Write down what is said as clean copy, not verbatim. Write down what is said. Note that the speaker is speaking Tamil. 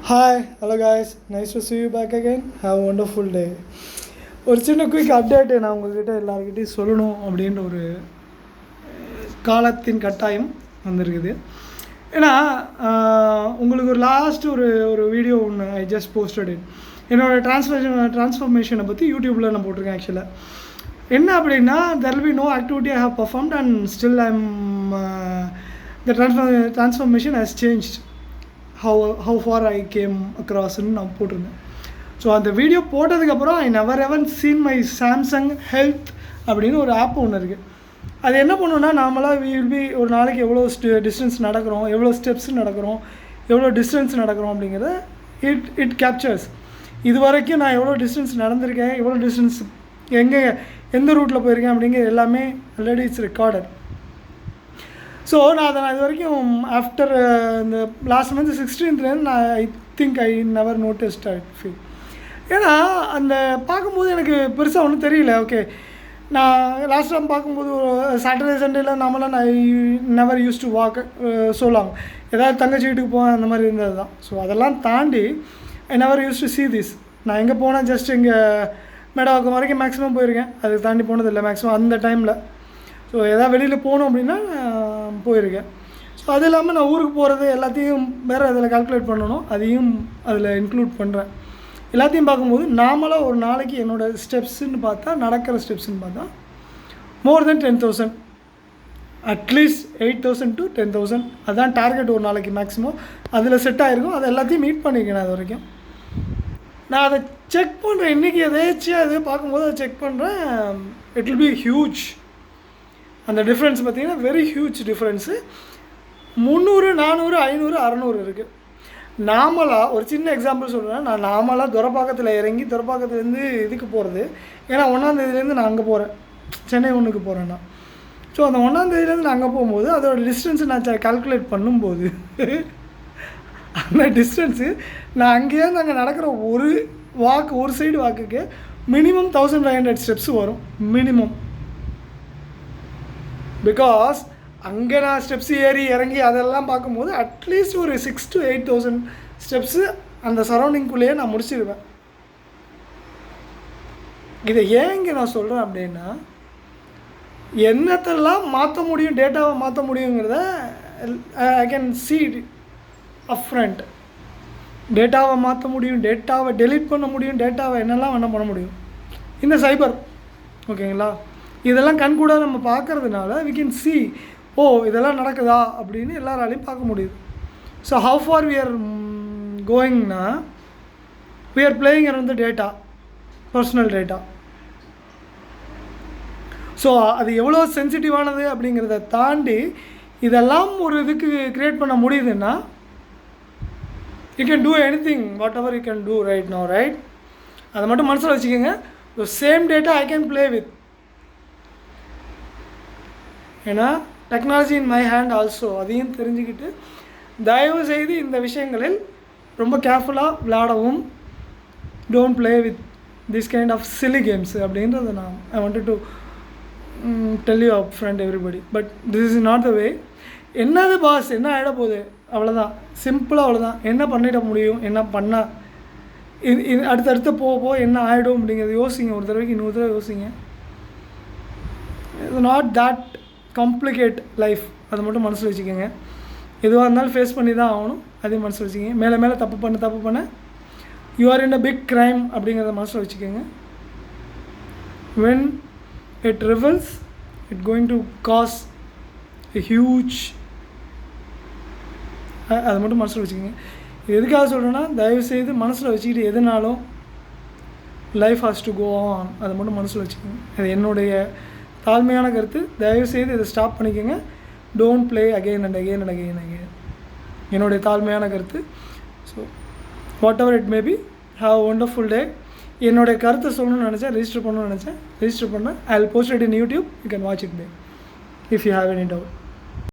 Hi, hello guys. Nice to see you back again. Have a wonderful day. ஒரு சின்ன குயிக் அப்டேட்டு நான் உங்கள்கிட்ட எல்லாருக்கிட்டையும் சொல்லணும் அப்படின்ற ஒரு காலத்தின் கட்டாயம் வந்திருக்குது. ஏன்னா உங்களுக்கு ஒரு லாஸ்ட் ஒரு ஒரு வீடியோ ஒன்று ஐ ஜஸ்ட் போஸ்டட் இட். என்னோடய ட்ரான்ஸ்ஃபர்மேஷனை பற்றி யூடியூப்பில் நான் போட்டிருக்கேன் ஆக்சுவலாக. என்ன அப்படின்னா there will be no activity I have performed and still I am the transformation has changed how far I came acrossன்னு நான் போட்டிருந்தேன். ஸோ அந்த வீடியோ போட்டதுக்கப்புறம் I never even seen my Samsung health அப்படின்னு ஒரு ஆப் ஒன்று இருக்குது. அது என்ன பண்ணுன்னா நார்மலாக வில் பி ஒரு நாளைக்கு எவ்வளோ டிஸ்டன்ஸ் நடக்கிறோம், எவ்வளோ ஸ்டெப்ஸ் நடக்கிறோம், எவ்வளோ டிஸ்டன்ஸ் நடக்கிறோம் அப்படிங்கிறத இட் கேப்சர்ஸ். இது வரைக்கும் நான் எவ்வளோ டிஸ்டன்ஸ் நடந்திருக்கேன், எவ்வளோ டிஸ்டன்ஸ் எந்த ரூட்டில் போயிருக்கேன் அப்படிங்கிற எல்லாமே ஆல்ரெடி இட்ஸ் ரெக்கார்டட். ஸோ நான் இது வரைக்கும் ஆஃப்டர் இந்த லாஸ்ட் மந்த் 16th நான் I think I never noticed I feel. ஏன்னா அந்த பார்க்கும்போது எனக்கு பெருசாக ஒன்றும் தெரியல. ஓகே, நான் லாஸ்ட் டைம் பார்க்கும்போது ஒரு சாட்டர்டே சண்டேயில் நம்மளாம் நான் never use to walk so long. ஏதாவது தங்கச்சி வீட்டுக்கு போவேன் அந்த மாதிரி இருந்தது தான். ஸோ அதெல்லாம் தாண்டி I never use to see this. நான் எங்கே போனேன் ஜஸ்ட் இங்கே மேடவாக்கம் வரைக்கும் மேக்ஸிமம் போயிருக்கேன். அது தாண்டி போனதில்லை மேக்ஸிமம் அந்த டைமில். ஸோ எதாவது வெளியில் போகணும் அப்படின்னா போயிருக்கேன். ஸோ அது இல்லாமல் நான் ஊருக்கு போகிறது எல்லாத்தையும் வேறு அதில் கால்குலேட் பண்ணணும், அதையும் அதில் இன்க்ளூட் பண்ணுறேன். எல்லாத்தையும் பார்க்கும்போது நார்மலாக ஒரு நாளைக்கு என்னோடய ஸ்டெப்ஸுன்னு பார்த்தா, நடக்கிற ஸ்டெப்ஸுன்னு பார்த்தா மோர் தென் 10,000, அட்லீஸ்ட் 8,000 to 10,000 அதுதான் டார்கெட் ஒரு நாளைக்கு மேக்ஸிமம். அதில் செட் ஆகிருக்கும். அது எல்லாத்தையும் மீட் பண்ணியிருக்கேன் நான் அது வரைக்கும். நான் அதை செக் பண்ணுறேன். இன்றைக்கி எதாச்சும் அது பார்க்கும்போது அதை செக் பண்ணுறேன். It will be huge. அந்த டிஃப்ரென்ஸ் பார்த்திங்கன்னா வெரி ஹியூஜ் டிஃப்ரென்ஸு. 300, 400, 500, 600 இருக்குது. நார்மலாக ஒரு சின்ன எக்ஸாம்பிள் சொல்கிறேன். நான் நார்மலாக துரப்பாக்கத்தில் இறங்கி துரப்பாக்கத்துலேருந்து இதுக்கு போகிறது, ஏன்னா 1ஆம் தேதியிலேருந்து நான் அங்கே போகிறேன், சென்னை 1க்கு போகிறேன் நான். ஸோ அந்த 1ஆம் தேதியிலேருந்து நான் அங்கே போகும்போது அதோடய டிஸ்டன்ஸை நான் கால்குலேட் பண்ணும்போது அந்த டிஸ்டன்ஸு நான் அங்கேருந்து அங்கே நடக்கிற ஒரு சைடு வாக்குக்கு மினிமம் 1500 ஸ்டெப்ஸ் வரும் மினிமம். பிகாஸ் அங்கே நான் ஸ்டெப்ஸ் ஏறி இறங்கி அதெல்லாம் பார்க்கும்போது அட்லீஸ்ட் ஒரு 6,000 to 8,000 ஸ்டெப்ஸு அந்த சரௌண்டிங்குள்ளேயே நான் முடிச்சிடுவேன். இதை ஏன் இங்கே நான் சொல்கிறேன் அப்படின்னா, என்னத்தெல்லாம் மாற்ற முடியும், டேட்டாவை மாற்ற முடியுங்கிறத ஐ கேன் see upfront. டேட்டாவை மாற்ற முடியும், டேட்டாவை டெலீட் பண்ண முடியும், டேட்டாவை என்னெல்லாம் வேணால் பண்ண முடியும் இந்த சைபர். ஓகேங்களா? இதெல்லாம் கண்கூட நம்ம பார்க்குறதுனால we can see, ஓ இதெல்லாம் நடக்குதா அப்படின்னு எல்லாராலையும் பார்க்க முடியுது. So how far we are கோயிங்னா we are playing around the data, personal data. So அது எவ்வளோ சென்சிட்டிவானது அப்படிங்கிறத தாண்டி இதெல்லாம் ஒரு இதுக்கு க்ரியேட் பண்ண முடியுதுன்னா you can do anything, whatever you can do right now, right? அதை மட்டும் மனசில் வச்சுக்கோங்க. the same data I can play with. ஏன்னா technology in my hand also. அதையும் தெரிஞ்சுக்கிட்டு தயவு செய்து இந்த விஷயங்களில் ரொம்ப கேர்ஃபுல்லாக விளையாடவும். Don't play with this kind of silly games அப்படின்றத நான் I wanted to tell you up front everybody. But this is not the way. என்னது பாஸ், என்ன ஆகிட போகுது, அவ்வளோதான், சிம்பிளாக அவ்வளோதான். என்ன பண்ணிட முடியும், என்ன பண்ணால் இது அடுத்தடுத்து போக என்ன ஆகிடும் அப்படிங்கிறது யோசிங்க. ஒரு தடவைக்கு இன்னொரு தடவை யோசிங்க. இது நாட் தட் காம்ப்ளிகேட் லைஃப். அதை மட்டும் மனசில் வச்சுக்கோங்க. எதுவாக இருந்தாலும் ஃபேஸ் பண்ணி தான் ஆகணும், அதையும் மனசில் வச்சுக்கோங்க. மேலே தப்பு பண்ண you are in a big crime அப்படிங்கிறத மனசில் வச்சுக்கோங்க. When it reveals it going to cause a huge. அதை மட்டும் மனசில் வச்சுக்கோங்க. இது எதுக்காக சொல்கிறேன்னா, தயவுசெய்து மனசில் வச்சுக்கிட்டு எதுனாலும் life has to go on. அதை மட்டும் மனசில் வச்சுக்கோங்க. அது என்னுடைய தாழ்மையான கருத்து. தயவுசெய்து இதை ஸ்டாப் பண்ணிக்கோங்க. Don't play again and again and again again. என்னுடைய தாழ்மையான கருத்து. So what ever it maybe, have a wonderful டே. என்னுடைய கருத்தை சொல்லணும்னு நினச்சேன், ரெஜிஸ்டர் பண்ணணும்னு நினச்சேன், ரெஜிஸ்டர் பண்ணேன். I will post it in YouTube. You can watch it there if you have any doubt.